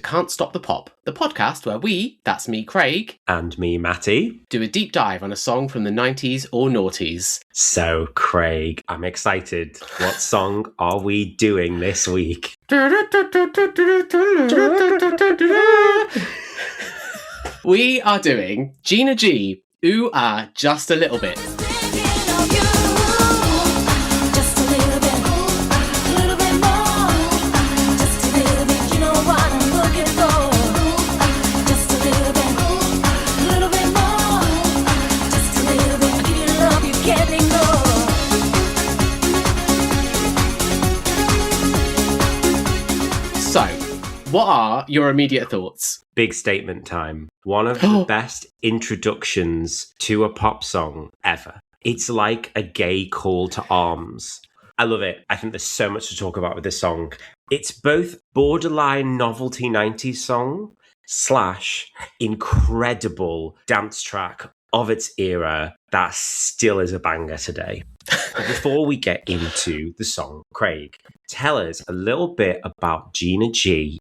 Can't Stop the Pop, the podcast where we, that's me, Craig, and me, Matty, do a deep dive on a song from the 90s or noughties. So, Craig, I'm excited. What song are we doing this week? We are doing Gina G, Ooh Ah, Just a Little Bit. So, what are your immediate thoughts? Big statement time. One of the best introductions to a pop song ever. It's like a gay call to arms. I love it. I think there's so much to talk about with this song. It's both borderline novelty 90s song / incredible dance track of its era that still is a banger today. But before we get into the song, Craig, tell us a little bit about Gina G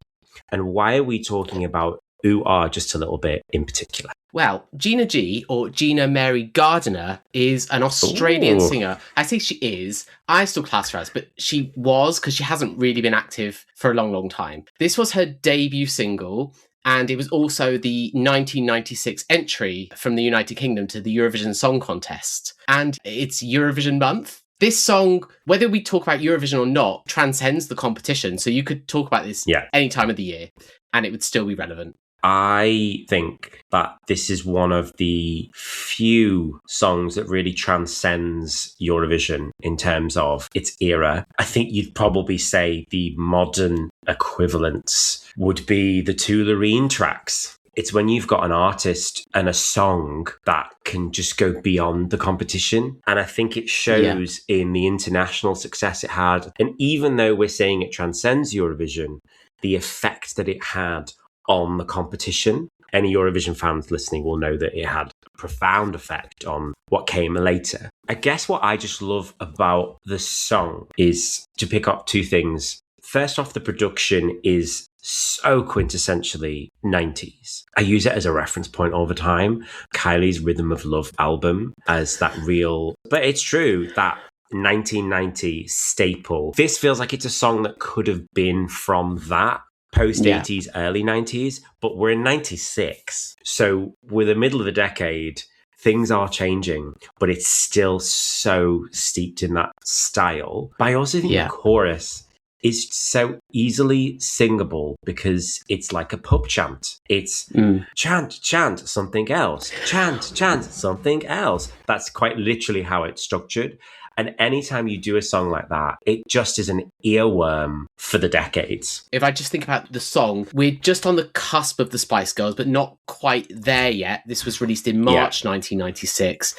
and why are we talking about Ooh Ah Just a Little Bit in particular? Well, Gina G, or Gina Mary Gardiner, is an Australian singer. I say she is. I still class her as, but she was, because she hasn't really been active for a long, long time. This was her debut single, and it was also the 1996 entry from the United Kingdom to the Eurovision Song Contest. And it's Eurovision month. This song, whether we talk about Eurovision or not, transcends the competition. So you could talk about this any time of the year, and it would still be relevant. I think that this is one of the few songs that really transcends Eurovision in terms of its era. I think you'd probably say the modern equivalents would be the two Loreen tracks. It's when you've got an artist and a song that can just go beyond the competition. And I think it shows in the international success it had. And even though we're saying it transcends Eurovision, the effect that it had on the competition. Any Eurovision fans listening will know that it had a profound effect on what came later. I guess what I just love about the song is to pick up two things. First off, the production is so quintessentially 90s. I use it as a reference point all the time. Kylie's Rhythm of Love album as that real, but it's true, that 1990 staple. This feels like it's a song that could have been from that post 80s, early 90s, but we're in 96. So we're the middle of the decade. Things are changing, but it's still so steeped in that style. But I also think the chorus is so easily singable because it's like a pub chant. It's chant, chant, something else. Chant, chant, something else. That's quite literally how it's structured. And anytime you do a song like that, it just is an earworm for the decades. If I just think about the song, we're just on the cusp of the Spice Girls, but not quite there yet. This was released in March 1996.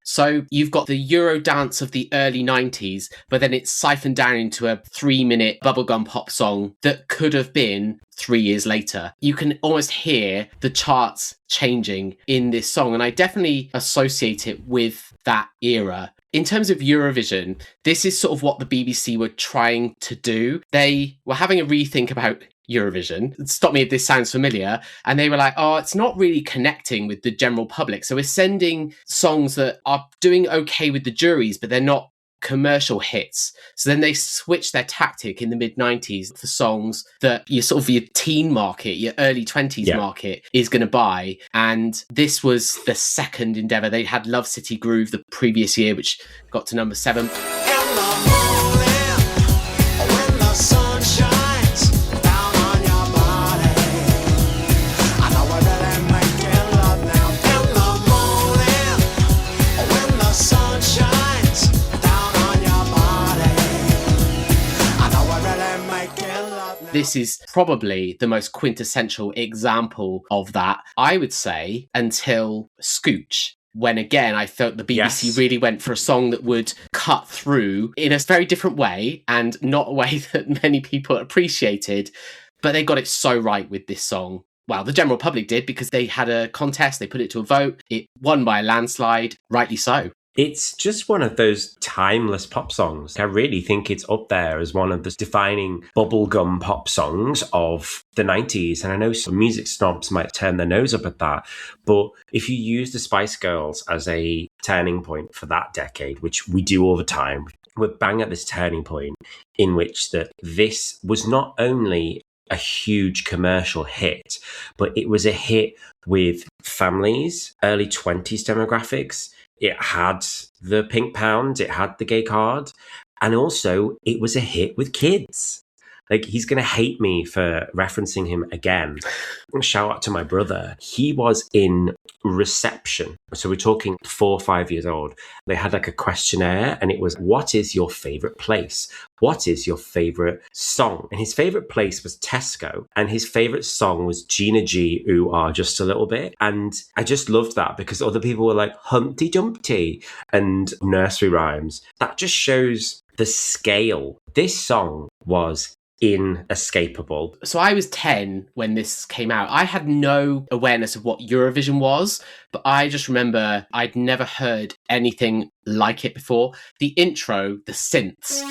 So you've got the Euro dance of the early 90s, but then it's siphoned down into a 3-minute bubblegum pop song that could have been 3 years later. You can almost hear the charts changing in this song, and I definitely associate it with that era. In terms of Eurovision, this is sort of what the BBC were trying to do. They were having a rethink about Eurovision. Stop me if this sounds familiar. And they were like, oh, it's not really connecting with the general public. So we're sending songs that are doing okay with the juries, but they're not commercial hits. So then they switched their tactic in the mid-90s for songs that your sort of your teen market, your early 20s market is going to buy. And this was the second endeavour. They had Love City Groove the previous year, which got to number 7. This is probably the most quintessential example of that, I would say, until Scooch. When again, I felt the BBC really went for a song that would cut through in a very different way and not a way that many people appreciated. But they got it so right with this song. Well, the general public did because they had a contest, they put it to a vote, it won by a landslide, rightly so. It's just one of those timeless pop songs. I really think it's up there as one of the defining bubblegum pop songs of the 90s. And I know some music snobs might turn their nose up at that. But if you use the Spice Girls as a turning point for that decade, which we do all the time, we're bang at this turning point in which that this was not only a huge commercial hit, but it was a hit with families, early 20s demographics. It had the pink pound, it had the gay card, and also it was a hit with kids. Like, he's going to hate me for referencing him again. Shout out to my brother. He was in reception. So we're talking 4 or 5 years old. They had like a questionnaire and it was, what is your favorite place? What is your favorite song? And his favorite place was Tesco. And his favorite song was Gina G, Ooh Ah, Just a Little Bit. And I just loved that because other people were like Humpty Dumpty and nursery rhymes. That just shows the scale. This song was inescapable. So I was 10 when this came out. I had no awareness of what Eurovision was, but I just remember I'd never heard anything like it before. The intro, the synths.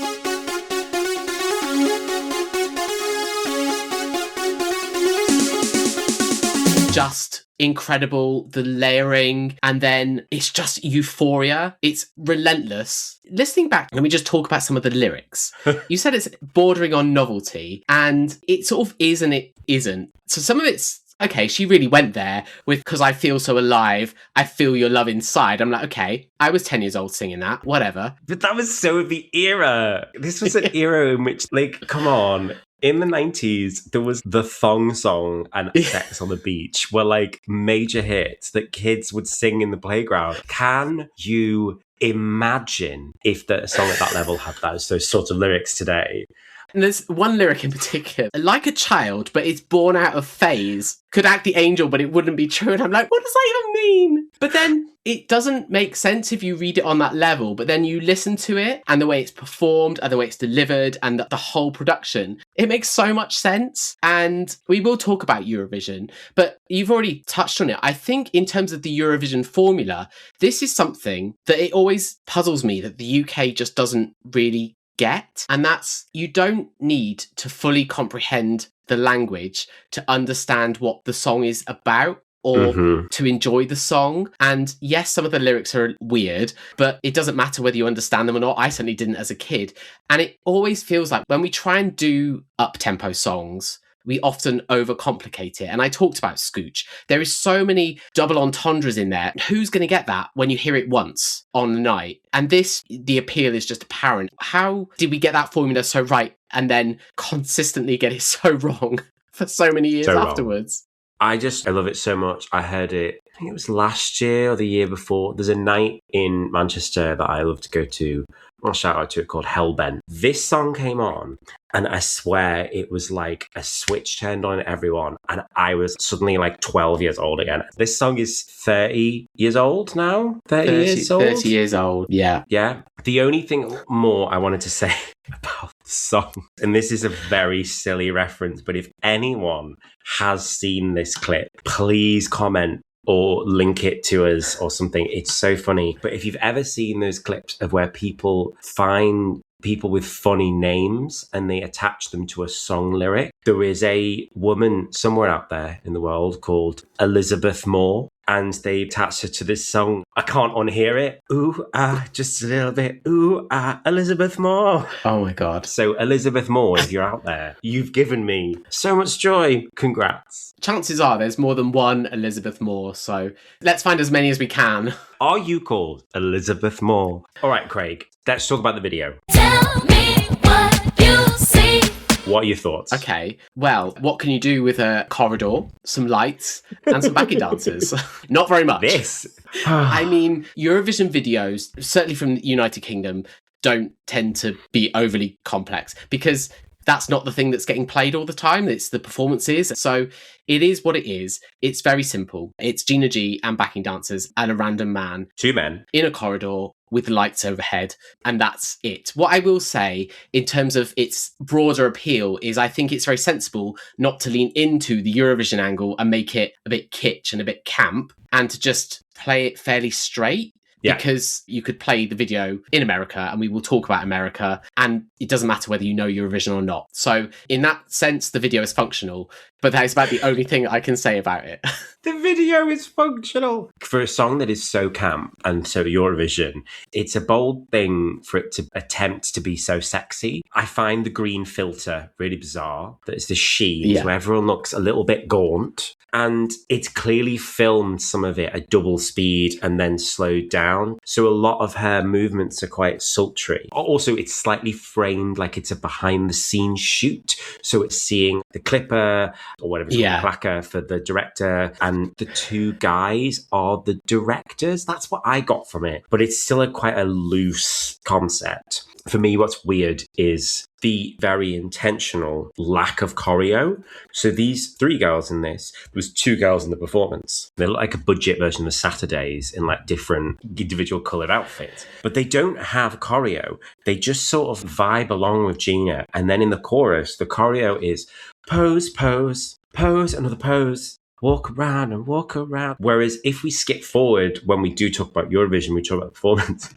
Just incredible, the layering, and then it's just euphoria. It's relentless. Listening back, let me just talk about some of the lyrics. You said it's bordering on novelty, and it sort of is and it isn't. So some of it's, okay, she really went there with, because I feel so alive, I feel your love inside. I'm like, okay, I was 10 years old singing that, whatever. But that was so the era. This was an era in which, like, come on. In the 90s, there was the thong song and Sex on the Beach were like major hits that kids would sing in the playground. Can you imagine if a song at that level had those sorts of lyrics today? And there's one lyric in particular, like a child, but it's born out of phase, could act the angel, but it wouldn't be true. And I'm like, what does that even mean? But then it doesn't make sense if you read it on that level, but then you listen to it and the way it's performed and the way it's delivered and the whole production, it makes so much sense. And we will talk about Eurovision, but you've already touched on it. I think in terms of the Eurovision formula, this is something that it always puzzles me that the UK just doesn't really get. And that's, you don't need to fully comprehend the language to understand what the song is about or to enjoy the song. And yes, some of the lyrics are weird, but it doesn't matter whether you understand them or not. I certainly didn't as a kid. And it always feels like when we try and do up-tempo songs, we often overcomplicate it. And I talked about Scooch. There is so many double entendres in there. Who's going to get that when you hear it once on the night? And this, the appeal is just apparent. How did we get that formula so right and then consistently get it so wrong for so many years afterwards? I love it so much. I heard it, I think it was last year or the year before. There's a night in Manchester that I love to go to. I'll shout out to it, called Hellbent. This song came on and I swear it was like a switch turned on in everyone and I was suddenly like 12 years old again. This song is 30 years old now? 30 years old? 30 years old, yeah. Yeah. The only thing more I wanted to say about the song, and this is a very silly reference, but if anyone has seen this clip, please comment or link it to us or something. It's so funny. But if you've ever seen those clips of where people find people with funny names and they attach them to a song lyric, there is a woman somewhere out there in the world called Elizabeth Moore, and they attached her to this song. I can't unhear it. Ooh, ah, just a little bit. Ooh, ah, Elizabeth Moore. Oh my God. So Elizabeth Moore, if you're out there, you've given me so much joy. Congrats. Chances are there's more than one Elizabeth Moore, so let's find as many as we can. Are you called Elizabeth Moore? All right, Craig, let's talk about the video. Tell me what you see. What are your thoughts? Okay, well, what can you do with a corridor, some lights, and some backing dancers? Not very much. This. I mean, Eurovision videos, certainly from the United Kingdom, don't tend to be overly complex because that's not the thing that's getting played all the time. It's the performances. So it is what it is. It's very simple. It's Gina G and backing dancers and a random man. 2 men. In a corridor with lights overhead. And that's it. What I will say in terms of its broader appeal is I think it's very sensible not to lean into the Eurovision angle and make it a bit kitsch and a bit camp and to just play it fairly straight. Yeah. because you could play the video in America and we will talk about America, and it doesn't matter whether you know Eurovision or not. So in that sense, the video is functional, but that is about the only thing I can say about it. The video is functional. For a song that is so camp and so Eurovision, it's a bold thing for it to attempt to be so sexy. I find the green filter really bizarre. That it's the sheen, so everyone looks a little bit gaunt. And it's clearly filmed some of it at double speed and then slowed down. So a lot of her movements are quite sultry. Also, it's slightly framed like it's a behind the scenes shoot. So it's seeing the clipper or whatever it's called, clacker for the director, and the two guys are the directors. That's what I got from it. But it's still quite a loose concept. For me, what's weird is the very intentional lack of choreo. So these three girls in this, there was two girls in the performance. They look like a budget version of the Saturdays in like different individual coloured outfits. But they don't have choreo. They just sort of vibe along with Gina. And then in the chorus, the choreo is pose, pose, pose, another pose. Walk around and walk around. Whereas if we skip forward, when we do talk about Eurovision, we talk about performance.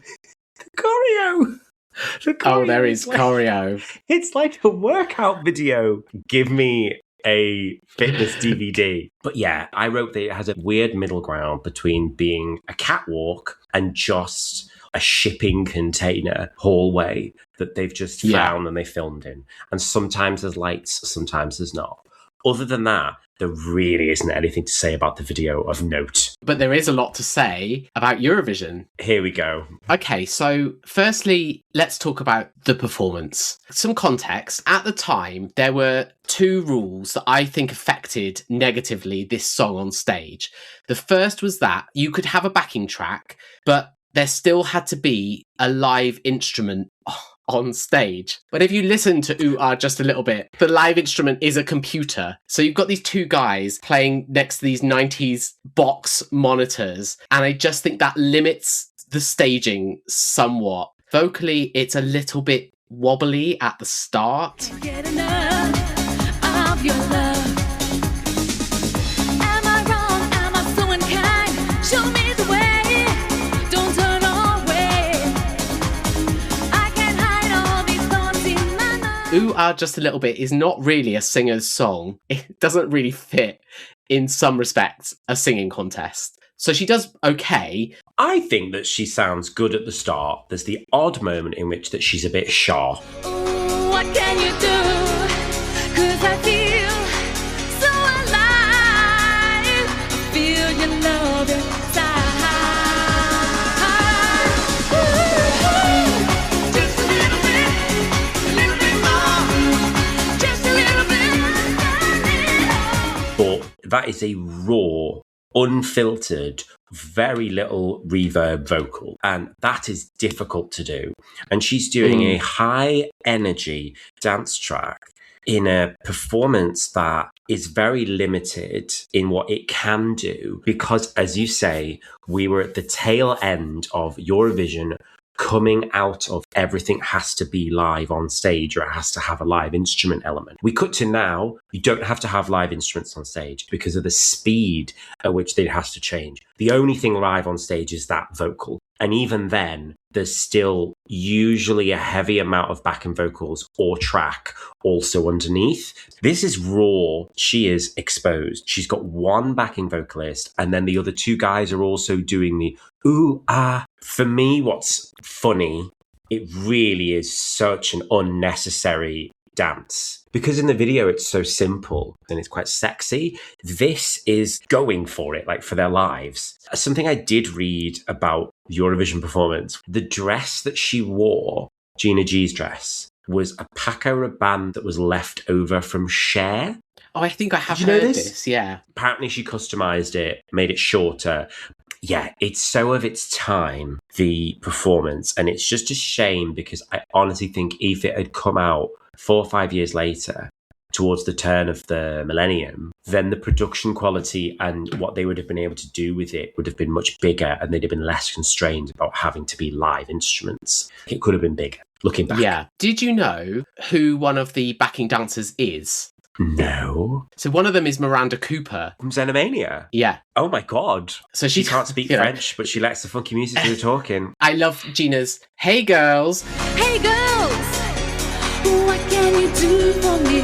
The choreo. Oh, there is choreo. It's like a workout video. Give me a fitness DVD. But yeah, I wrote that it has a weird middle ground between being a catwalk and just a shipping container hallway that they've just found and they filmed in. And sometimes there's lights, sometimes there's not. Other than that, there really isn't anything to say about the video of note. But there is a lot to say about Eurovision. Here we go. Okay, so firstly, let's talk about the performance. Some context. At the time, there were two rules that I think affected negatively this song on stage. The first was that you could have a backing track, but there still had to be a live instrument on stage. But if you listen to Ooh Ah just a little bit, the live instrument is a computer. So you've got these two guys playing next to these 90s box monitors, and I just think that limits the staging somewhat. Vocally, it's a little bit wobbly at the start. Get enough of your love. Am I wrong? Am I so unkind? Show me the way. Don't turn away. I can't hide all these thoughts in my mind. Ooh Ah Just a Little Bit is not really a singer's song. It doesn't really fit, in some respects, a singing contest. So she does okay. I think that she sounds good at the start. There's the odd moment in which that she's a bit sharp. Ooh, what can you do? 'Cause I feel so alive. I feel your love inside. Ooh, just a little bit more, just a little bit. But that is a raw, unfiltered, very little reverb vocal, and that is difficult to do. And she's doing a high energy dance track in a performance that is very limited in what it can do, because, as you say, we were at the tail end of Eurovision coming out of everything has to be live on stage, or it has to have a live instrument element. We cut to now, you don't have to have live instruments on stage because of the speed at which it has to change. The only thing live on stage is that vocal. And even then, there's still usually a heavy amount of backing vocals or track also underneath. This is raw. She is exposed. She's got one backing vocalist, and then the other two guys are also doing the ooh, ah. For me, what's funny, it really is such an unnecessary dance. Because in the video, it's so simple and it's quite sexy. This is going for it, like for their lives. Something I did read about Eurovision performance, the dress that she wore, Gina G's dress, was a Paco Rabanne that was left over from Cher. Oh, I think I have Did you know heard this? this, yeah. Apparently she customized it, made it shorter. Yeah, it's so of its time, the performance. And it's just a shame because I honestly think if it had come out 4 or 5 years later, towards the turn of the millennium, then the production quality and what they would have been able to do with it would have been much bigger, and they'd have been less constrained about having to be live instruments. It could have been bigger, looking back. Yeah. Did you know who one of the backing dancers is? No. So one of them is Miranda Cooper. From Xenomania? Yeah. Oh my God. So She can't speak French, but she likes the funky music they're talking. I love Gina's, "Hey girls." Hey girls, what can you do for me?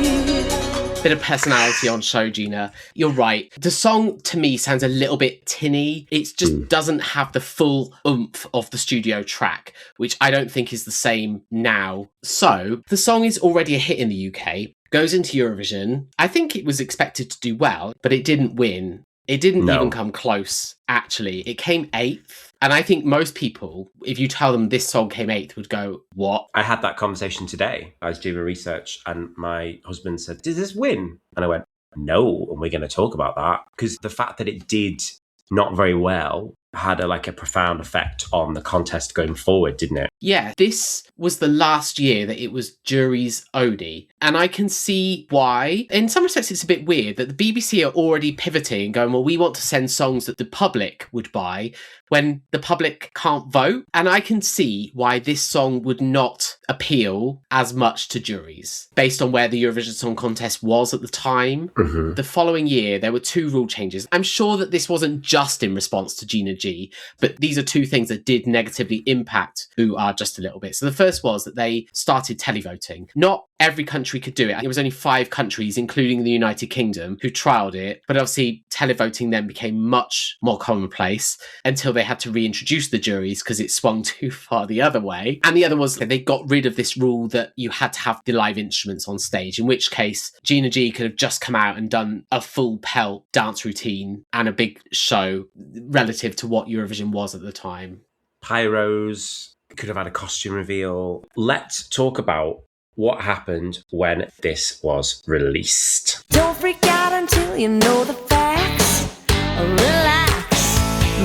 Bit of personality on show, Gina. You're right. The song, to me, sounds a little bit tinny. It just doesn't have the full oomph of the studio track, which I don't think is the same now. So, the song is already a hit in the UK, goes into Eurovision. I think it was expected to do well, but it didn't win. It didn't even come close, actually. It came 8th. And I think most people, if you tell them this song came 8th, would go, what? I had that conversation today. I was doing research and my husband said, did this win? And I went, no, and we're going to talk about that. Because the fact that it did not very well had a profound effect on the contest going forward, didn't it? Yeah, this was the last year that it was jury's Odie. And I can see why. In some respects, it's a bit weird that the BBC are already pivoting and going, well, we want to send songs that the public would buy when the public can't vote. And I can see why this song would not appeal as much to juries based on where the Eurovision Song Contest was at the time. Mm-hmm. The following year, there were 2 rule changes. I'm sure that this wasn't just in response to Gina G, but these are 2 things that did negatively impact UR just a little bit. So the first was that they started televoting. Not every country could do it. It was only 5 countries, including the United Kingdom, who trialled it. But obviously, televoting then became much more commonplace until they had to reintroduce the juries because it swung too far the other way. And the other was that they got rid of this rule that you had to have the live instruments on stage, in which case Gina G could have just come out and done a full pelt dance routine and a big show relative to what Eurovision was at the time. Pyros, could have had a costume reveal. Let's talk about what happened when this was released. Don't freak out until you know the facts. Relax,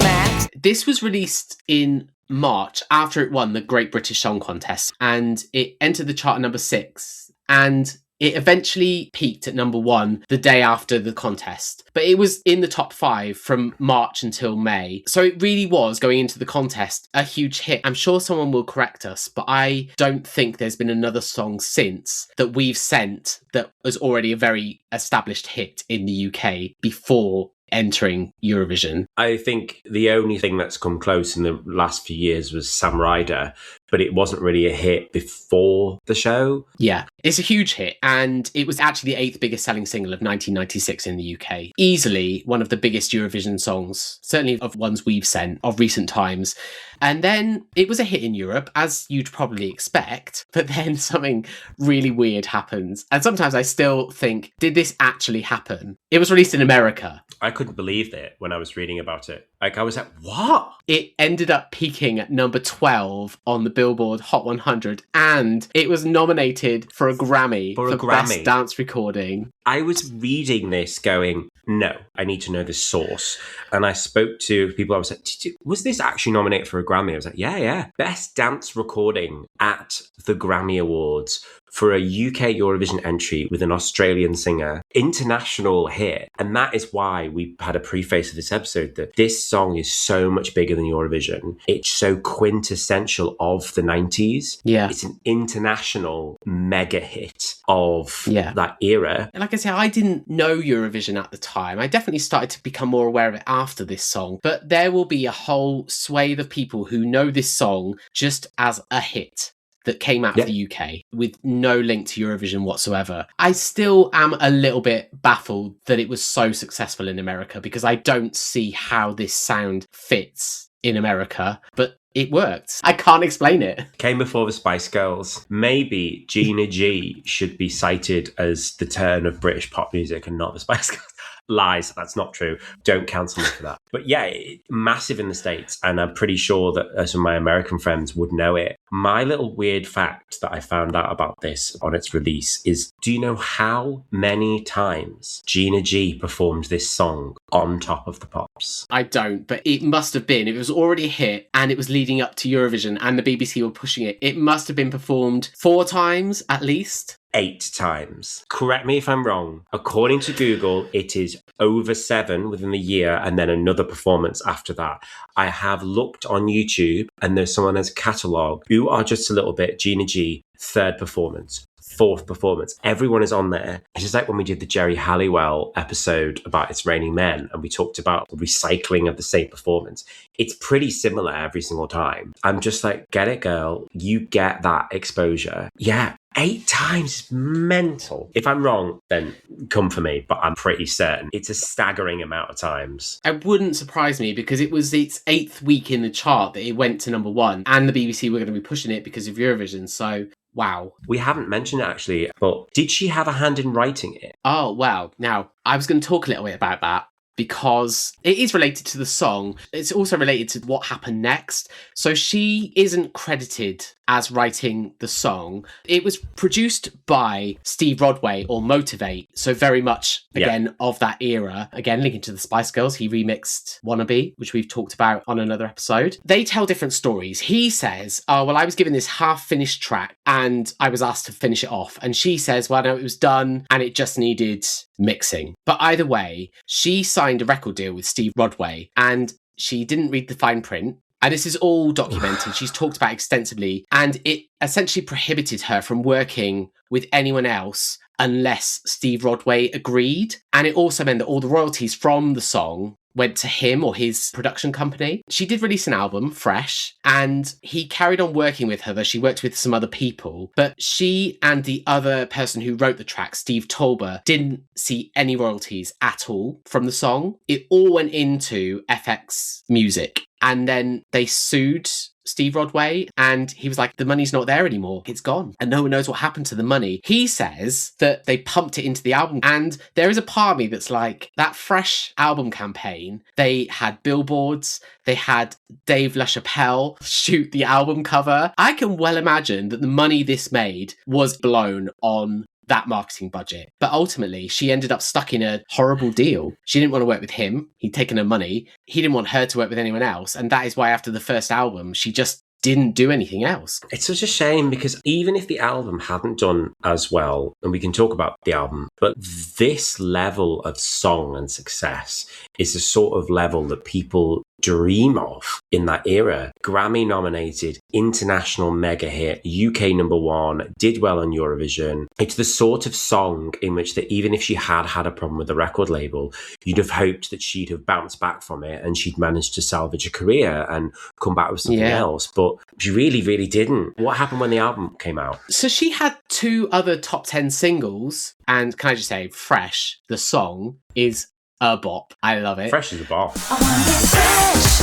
Max. This was released in March after it won the Great British Song Contest, and it entered the chart at number 6. And it eventually peaked at number 1 the day after the contest. But it was in the top 5 from March until May. So it really was, going into the contest, a huge hit. I'm sure someone will correct us, but I don't think there's been another song since that we've sent that was already a very established hit in the UK before entering Eurovision. I think the only thing that's come close in the last few years was Sam Ryder, but it wasn't really a hit before the show. Yeah, it's a huge hit, and it was actually the 8th biggest selling single of 1996 in the UK. Easily one of the biggest Eurovision songs, certainly of ones we've sent of recent times. And then it was a hit in Europe, as you'd probably expect, but then something really weird happens. And sometimes I still think, did this actually happen? It was released in America. I couldn't believe it when I was reading about it. I was like, what? It ended up peaking at number 12 on the Billboard Hot 100, and it was nominated for a Grammy For Best Dance Recording. I was reading this going, no, I need to know the source. And I spoke to people, I was like, was this actually nominated for a Grammy? I was like, yeah. Best Dance Recording at the Grammy Awards for a UK Eurovision entry with an Australian singer. International hit. And that is why we had a preface of this episode that this song is so much bigger than Eurovision. It's so quintessential of the 90s. Yeah. It's an international mega hit of that era. Like I say, I didn't know Eurovision at the time. I definitely started to become more aware of it after this song. But there will be a whole swathe of people who know this song just as a hit that came out of the UK with no link to Eurovision whatsoever. I still am a little bit baffled that it was so successful in America, because I don't see how this sound fits in America, but it worked. I can't explain it. Came before the Spice Girls. Maybe Gina G should be cited as the turn of British pop music and not the Spice Girls. Lies, that's not true. Don't cancel me for that. But yeah, massive in the States, and I'm pretty sure that some of my American friends would know it. My little weird fact that I found out about this on its release is, do you know how many times Gina G performed this song on Top of the Pops? I don't, but it must have been. If it was already a hit and it was leading up to Eurovision and the BBC were pushing it, it must have been performed 4 times at least. 8 times. Correct me if I'm wrong. According to Google, it is over 7 within the year and then another performance after that. I have looked on YouTube and there's someone as a catalogue. You are just a little bit, Gina G, third performance, fourth performance. Everyone is on there. It's just like when we did the Jerry Halliwell episode about It's Raining Men and we talked about the recycling of the same performance. It's pretty similar every single time. I'm just like, get it, girl. You get that exposure. Yeah. 8 times is mental. If I'm wrong, then come for me, but I'm pretty certain it's a staggering amount of times. It wouldn't surprise me because it was its 8th week in the chart that it went to number 1, and the BBC were going to be pushing it because of Eurovision. So, wow. We haven't mentioned it actually, but did she have a hand in writing it? Oh, well, now, I was going to talk a little bit about that because it is related to the song. It's also related to what happened next. So she isn't credited as writing the song. It was produced by Steve Rodway, or Motivate, so very much, again, of that era. Again, linking to the Spice Girls, he remixed Wannabe, which we've talked about on another episode. They tell different stories. He says, oh, well, I was given this half-finished track and I was asked to finish it off. And she says, well, no, it was done and it just needed mixing. But either way, she signed a record deal with Steve Rodway and she didn't read the fine print. And this is all documented. She's talked about extensively. And it essentially prohibited her from working with anyone else unless Steve Rodway agreed. And it also meant that all the royalties from the song went to him or his production company. She did release an album, Fresh, and he carried on working with her, though she worked with some other people. But she and the other person who wrote the track, Steve Tolber, didn't see any royalties at all from the song. It all went into FX Music. And then they sued Steve Rodway and he was like, the money's not there anymore. It's gone. And no one knows what happened to the money. He says that they pumped it into the album. And there is a part of me that's like, that Fresh album campaign, they had billboards, they had Dave LaChapelle shoot the album cover. I can well imagine that the money this made was blown on that marketing budget. But ultimately, she ended up stuck in a horrible deal. She didn't want to work with him. He'd taken her money. He didn't want her to work with anyone else. And that is why after the first album, she just didn't do anything else. It's such a shame because even if the album hadn't done as well, and we can talk about the album, but this level of song and success is the sort of level that people dream of in that era. Grammy nominated, international mega hit, UK #1, did well on Eurovision. It's the sort of song in which that even if she had had a problem with the record label, you'd have hoped that she'd have bounced back from it and she'd managed to salvage a career and come back with something else. But she really, really didn't. What happened when the album came out? So she had 2 other top 10 singles, and can I just say, Fresh, the song, is a bop. I love it. Fresh is a bop. I wanna get fresh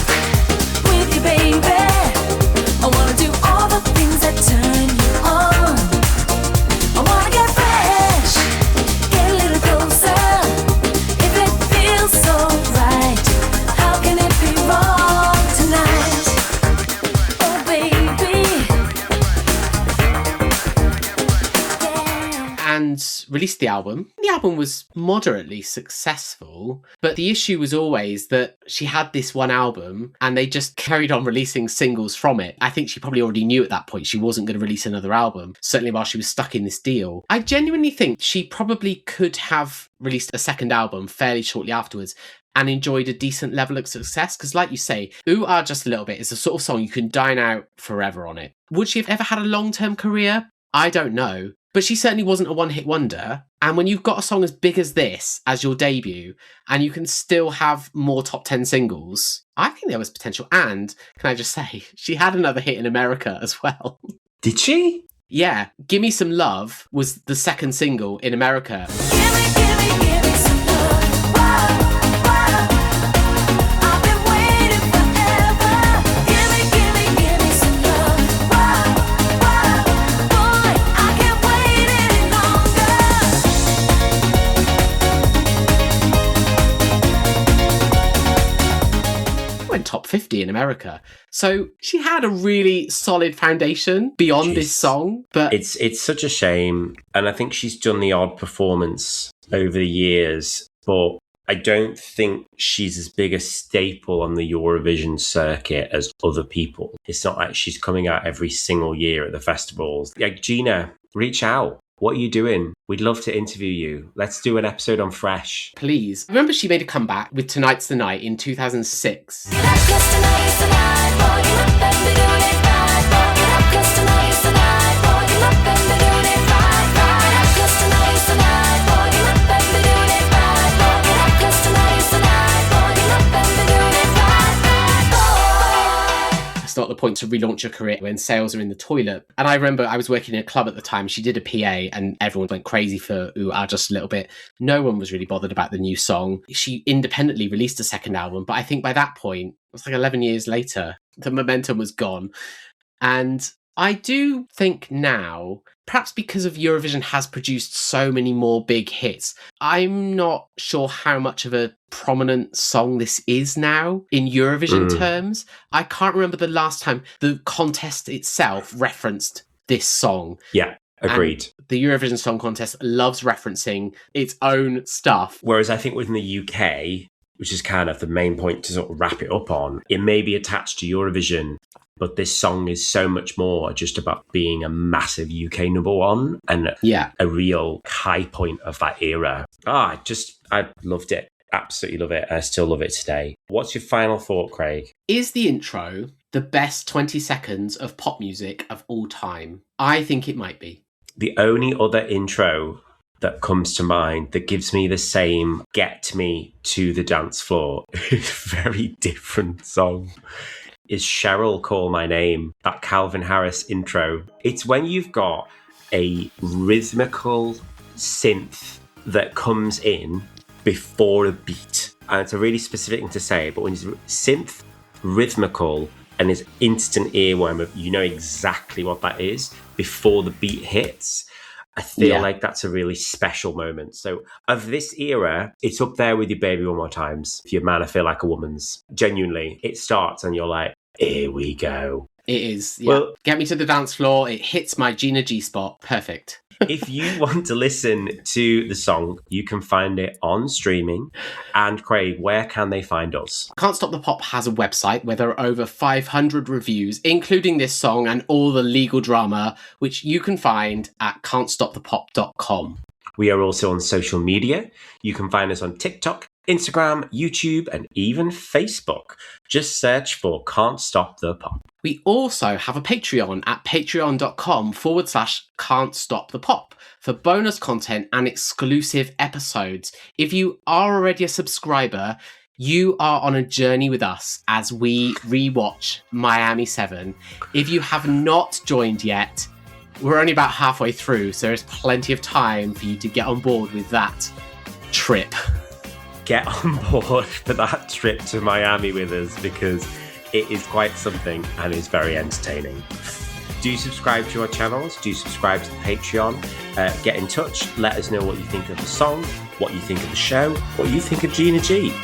with you, baby. I wanna do all the things that turn you on. I wanna get fresh, get a little closer. If it feels so right, how can it be wrong tonight? Oh, baby. Yeah. And released the album. The album was moderately successful, but the issue was always that she had this one album and they just carried on releasing singles from it. I think she probably already knew at that point she wasn't going to release another album, certainly while she was stuck in this deal. I genuinely think she probably could have released a second album fairly shortly afterwards and enjoyed a decent level of success, because like you say, Ooh Ah Just a Little Bit is the sort of song you can dine out forever on it. Would she have ever had a long-term career? I don't know. But she certainly wasn't a one-hit wonder. And when you've got a song as big as this as your debut, and you can still have more top 10 singles, I think there was potential. And, can I just say, she had another hit in America as well. Did she? Yeah. Gimme Some Love was the second single in America. Give me some love. Wow, wow. I've been waiting forever. Give me some love. Wow, wow. Boy, I can't wait any longer. Went top 50 in America. So she had a really solid foundation beyond this song. But it's such a shame. And I think she's done the odd performance over the years, but I don't think she's as big a staple on the Eurovision circuit as other people. It's not like she's coming out every single year at the festivals. Like, Gina, reach out. What are you doing? We'd love to interview you. Let's do an episode on Fresh. please. Remember she made a comeback with Tonight's the Night in 2006. Get up 'cause tonight is the night, boy, you up and be doing it right, boy. Get up 'cause tonight is the night, boy, you up and point to relaunch your career when sales are in the toilet. And I remember I was working in a club at the time. She did a PA and everyone went crazy for Ooh Ah Just a Little Bit. No one was really bothered about the new song. She independently released a second album, but I think by that point, it was like 11 years later, the momentum was gone. And I do think now, perhaps because of Eurovision has produced so many more big hits, I'm not sure how much of a prominent song this is now in Eurovision terms. I can't remember the last time the contest itself referenced this song. Yeah, agreed. And the Eurovision Song Contest loves referencing its own stuff. Whereas I think within the UK, which is kind of the main point to sort of wrap it up on, it may be attached to Eurovision, but this song is so much more just about being a massive UK number one and a real high point of that era. I loved it. Absolutely love it. I still love it today. What's your final thought, Craig? Is the intro the best 20 seconds of pop music of all time? I think it might be. The only other intro that comes to mind that gives me the same get me to the dance floor, very different song, is Cheryl Call My Name, that Calvin Harris intro. It's when you've got a rhythmical synth that comes in before a beat. And it's a really specific thing to say, but when it's synth, rhythmical, and is instant earworm, you know exactly what that is before the beat hits. I feel like that's a really special moment. So of this era, it's up there with your Baby One More Times. If your man, I Feel Like a Woman's. Genuinely, it starts and you're like, here we go. It is. Yeah. Well, get me to the dance floor. It hits my Gina G spot. Perfect. If you want to listen to the song, you can find it on streaming. And Craig, where can they find us? Can't Stop the Pop has a website where there are over 500 reviews, including this song and all the legal drama, which you can find at can'tstopthepop.com. We are also on social media. You can find us on TikTok, Instagram, YouTube, and even Facebook. Just search for Can't Stop the Pop. We also have a Patreon at patreon.com/Can't Stop the Pop for bonus content and exclusive episodes. If you are already a subscriber, you are on a journey with us as we rewatch Miami 7. If you have not joined yet, we're only about halfway through, so there's plenty of time for you to get on board with that trip. Get on board for that trip to Miami with us, because it is quite something and is very entertaining. Do subscribe to our channels. Do subscribe to the Patreon. Get in touch. Let us know what you think of the song, what you think of the show, what you think of Gina G.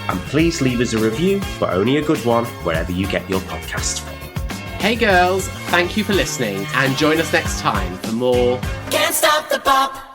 And please leave us a review, but only a good one, wherever you get your podcast from. Hey girls, thank you for listening, and join us next time for more Can't Stop the Pop.